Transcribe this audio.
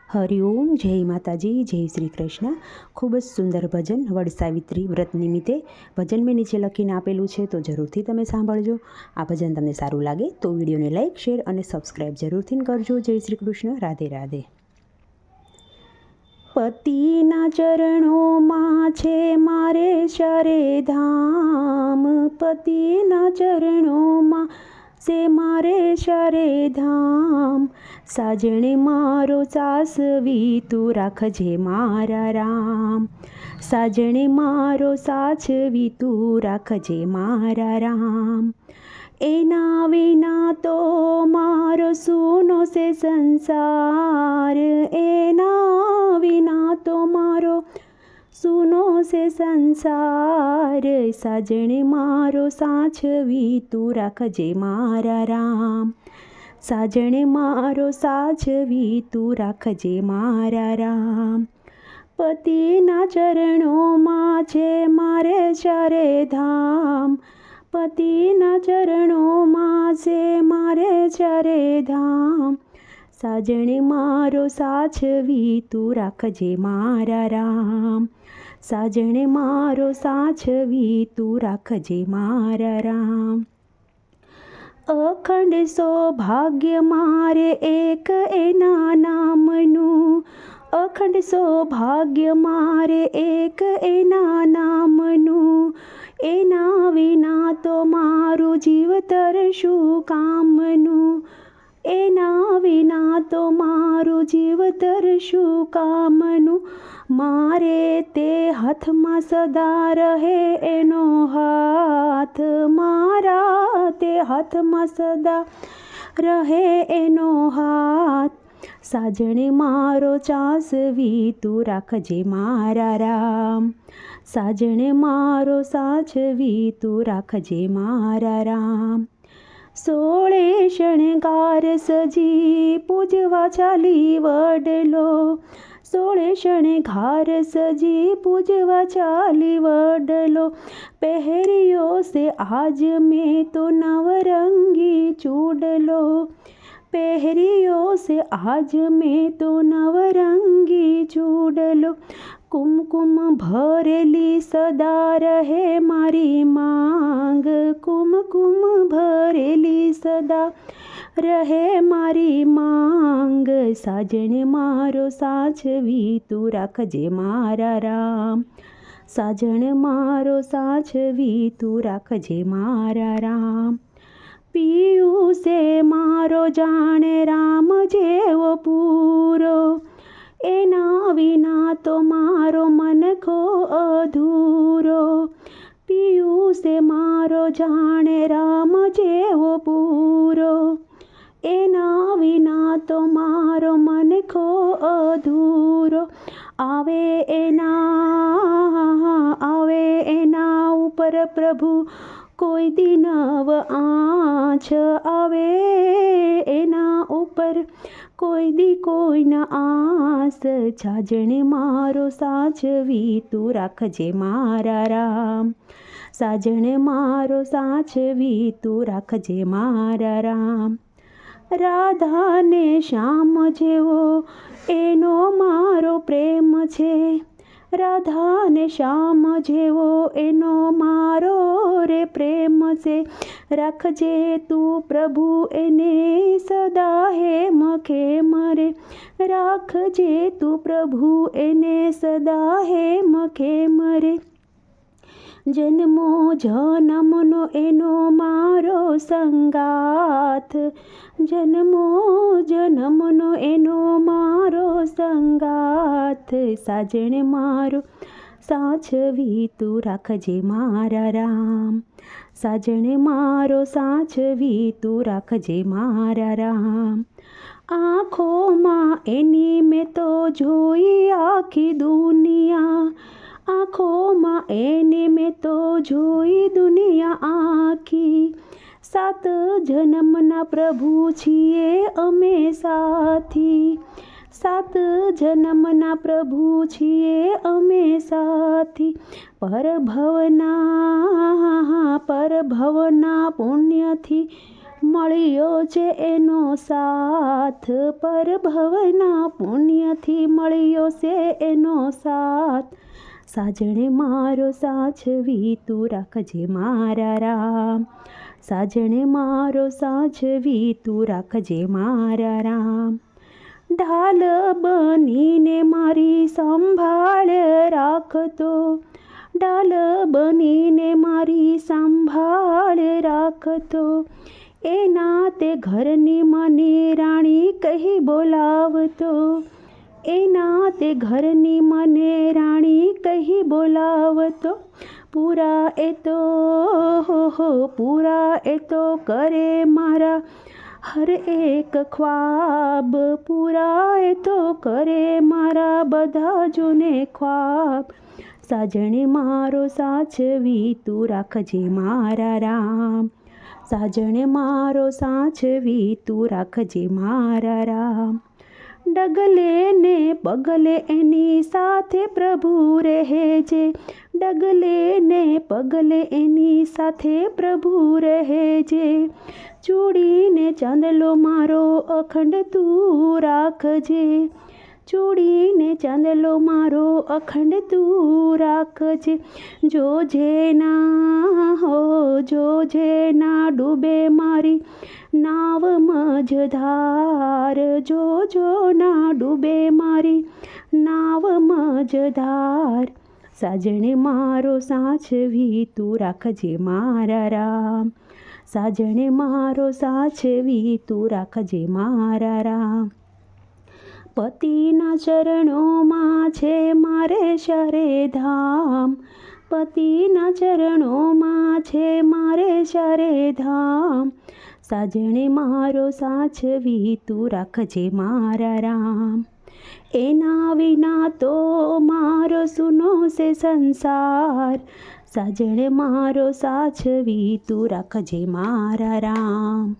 હરિઓમ, જય માતાજી, જય શ્રી કૃષ્ણ. ખૂબ જ સુંદર ભજન વડ સાવિત્રી વ્રત નિમિત્તે ભજન મેં નીચે લખીને આપેલું છે, તો જરૂરથી તમે સાંભળજો. આ ભજન તમને સારું લાગે તો વિડીયોને લાઇક, શેર અને સબસ્ક્રાઈબ જરૂરથી કરજો. જય શ્રી કૃષ્ણ. રાધે રાધે. પતિના ચરણોમાં છે મારે ચારે ધામ, પતિના ચરણોમાં છે મારે ચારે ધામ. સાજણે મારો સાસવી તું રાખજે મારા રામ, સાજણે મારો સાચવી તું રાખજે મારા રામ. એના વિના તો મારો સૂનો છે સંસાર, એના વિના તો મારો સૂનો છે સંસાર. સાજણે મારો સાચવી તું રાખજે મારા રામ, સાજણે મારો સાચવી તું રાખજે મારા રામ. પતિના ચરણોમાં છે મારે ચારે ધામ, પતિના ચરણોમાં છે મારે ચારે ધામ. સાજણે મારો સાચવી તું રાખજે મારા રામ, સાજણે મારો સાચવી તું રાખજે મારા રામ. અખંડ સૌભાગ્ય મારે એક એના નામનું, અખંડ સૌભાગ્ય મારે એક એના નામનું. એના વિના તો મારું જીવતર શું કામનું, એના વિના તો મારું જીવતર શું કામનું. મારે તે હાથમાં સદા રહે એનો હાથ, મારા તે હાથમાં સદા રહે એનો હાથ. સાજણે મારો ચાસવી તું રાખજે મારા રામ, સાજણે મારો સાચવી તું રાખજે મારા રામ. 16 શણગાર સજી પૂજવા ચાલી વડલો, 16 શણગાર સજી પૂજવા ચાલી વડલો. પહેર્યો છે આજ મેં તો નવરંગી ચૂડલો, પહેર્યો છે આજ મેં તો નવરંગી ચૂડલો. કુમકુમ ભરેલી સદા રહે મારી માંગ, કુમકુમ ભરેલી સદા રહે મારી માંગ. સાજણે મારો સાચવી તું રાખજે મારા રામ, સાજણ મારો સાચવી તું રાખજે મારા રામ. પિયું છે મારો જાણે રામ જેવો પૂરો, એના વિના તો મારો મનખો અધૂરો. પિયું છે મારો જાણે રામ જેવો પૂરો, એના વિના તો મારો મનખો અધૂરો. આવે એના ઉપર પ્રભુ કોઈ દી નવ આંચ, આવે એના ઉપર કોઈ દી કોઈના આસ. સાજણે મારો સાચવી તું રાખજે મારા રામ, સાજણે મારો સાચવી તું રાખજે મારા રામ. રાધાને શ્યામ જેવો એનો મારો પ્રેમ છે, રાધાને શ્યામ જેવો એનો મારો રે પ્રેમ છે. રાખજે તું પ્રભુ એને સદા હેમ ખેમ રે, રાખજે તું પ્રભુ એને સદા હેમ ખેમ રે. જન્મો જન્મનો એનો મારો સંગાથ, જન્મો જન્મનો એનો મારો સંગાથ. સાજણે મારો સાચવી તું રાખજે મારા રામ, સાજણે મારો સાચવી તું રાખજે મારા રામ. આંખોમાં એની મેં તો જોઈ આખી દુનિયા, આંખોમાં એની મેં તો જોઈ દુનિયા આખી. 7 જન્મના પ્રભુ છીએ અમે સાથી, 7 જન્મના પ્રભુ છીએ અમે સાથી. પરભવના પુણ્યથી મળ્યો છે એનો સાથ, પરભવના પુણ્યથી મળ્યો છે એનો સાથ. સાજણે મારો સાચવી તું રાખજે મારા રામ, સાજણે મારો સાચવી તું રાખજે મારા રામ. ઢાલ બનીને મારી સંભાળ રાખતો, ઢાલ બનીને મારી સંભાળ રાખતો. એના તે ઘરની મને રાણી કહી બોલાવતો, એના તે ઘરની મને રાણી કહી બોલાવતો. પૂરા એ તો પૂરા એ તો કરે મારા હર એક ખ્વાબ, પૂરા એ તો કરે મારા બધા જોને ખ્વાબ. સાજણે મારો સાચવી તું રાખજે મારા રામ, સાજણે મારો સાચવી તું રાખજે મારા રામ. ડગલે ને પગલે એની સાથે પ્રભુ રહેજે, ડગલે ને પગલે એની સાથે પ્રભુ રહેજે. ચૂડીને ચાંદલો મારો અખંડ તું રાખજે, ચૂડીને ચાંદલો મારો અખંડ તું રાખજે. જોજે ના ડૂબે મારી નાવ મજધાર, જોજો ના ડૂબે મારી નાવ મજધાર. સાજણે મારો સાચવી તું રાખજે મારા રામ, સાજણે મારો સાચવી તું રાખજે મારા રામ. પતિના ચરણોમાં છે મારે ચારે ધામ, પતિના ચરણોમાં છે મારે ચારે ધામ. સાજણે મારો સાચવી તું રાખજે મારા રામ. એના વિના તો મારો સૂનો છે સંસાર, સાજણે મારો સાચવી તું રાખજે મારા રામ.